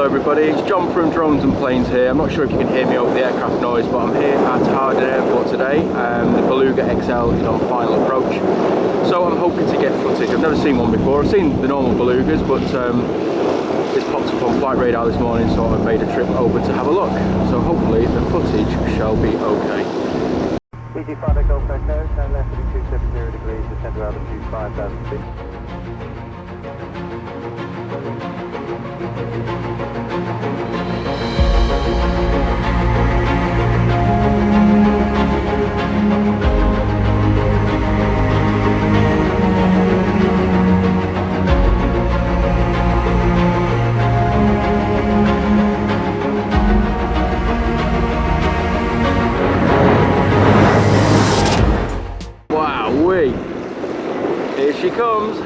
Hello everybody, it's John from Drones and Planes here. I'm not sure if you can hear me over the aircraft noise, but I'm here at Hawarden Airport today. The Beluga XL is on final approach, so I'm hoping to get footage. I've never seen one before. I've seen the normal Belugas, but this popped up on flight radar this morning, so I've made a trip over to have a look. So hopefully the footage shall be okay. EG Five Golf Echo, turn left at 270 degrees, descend to altitude 5,000 feet. Wowee! Here she comes!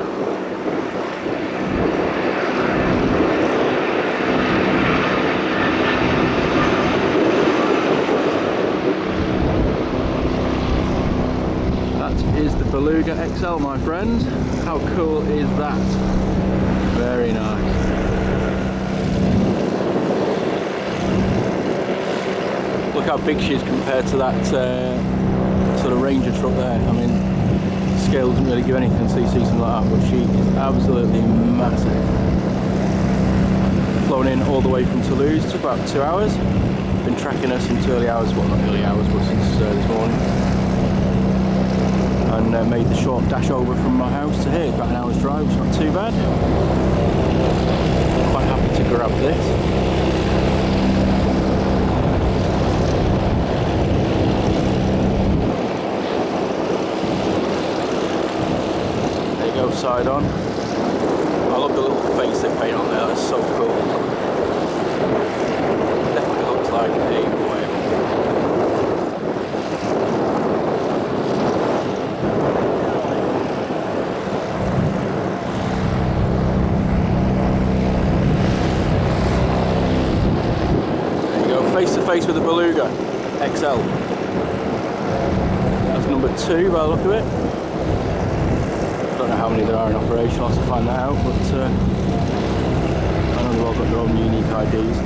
That is the Beluga XL, my friends. How cool is that? Very nice. Look how big she is compared to that sort of Ranger truck there. I mean, scale doesn't really give anything until you see something like that, but she is absolutely massive. Flown in all the way from Toulouse, took about 2 hours. Been tracking her since early hours, well not early hours, but since this morning. And made the short dash over from my house to here. It's about an hour's drive, which is not too bad. Quite happy to grab this. Side on. I love the little face they paint on there, that's so cool. Definitely looks like a whale. There you go, face to face with the Beluga XL. That's number 2 by the look of it. I don't know how many there are in operation, I'll have to find that out, but I know they've all got their own unique IDs.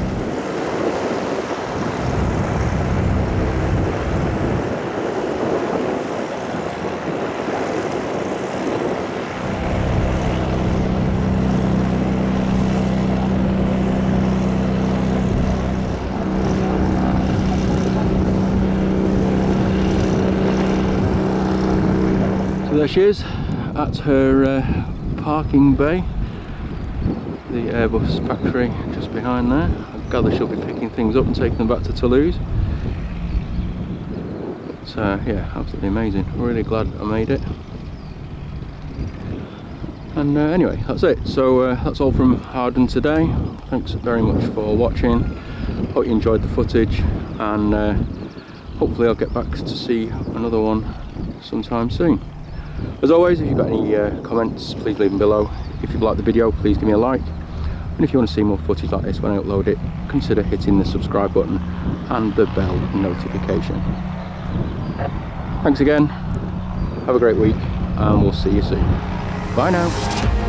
So there she is. That's her parking bay, the Airbus Factory just behind there. I gather she'll be picking things up and taking them back to Toulouse. But yeah, absolutely amazing. Really glad I made it. And anyway, that's it. So that's all from Hawarden today. Thanks very much for watching. Hope you enjoyed the footage, and hopefully I'll get back to see another one sometime soon. As always, if you've got any comments, please leave them below. If you've liked the video, please give me a like. And if you want to see more footage like this when I upload it, consider hitting the subscribe button and the bell notification. Thanks again, have a great week, and we'll see you soon. Bye now.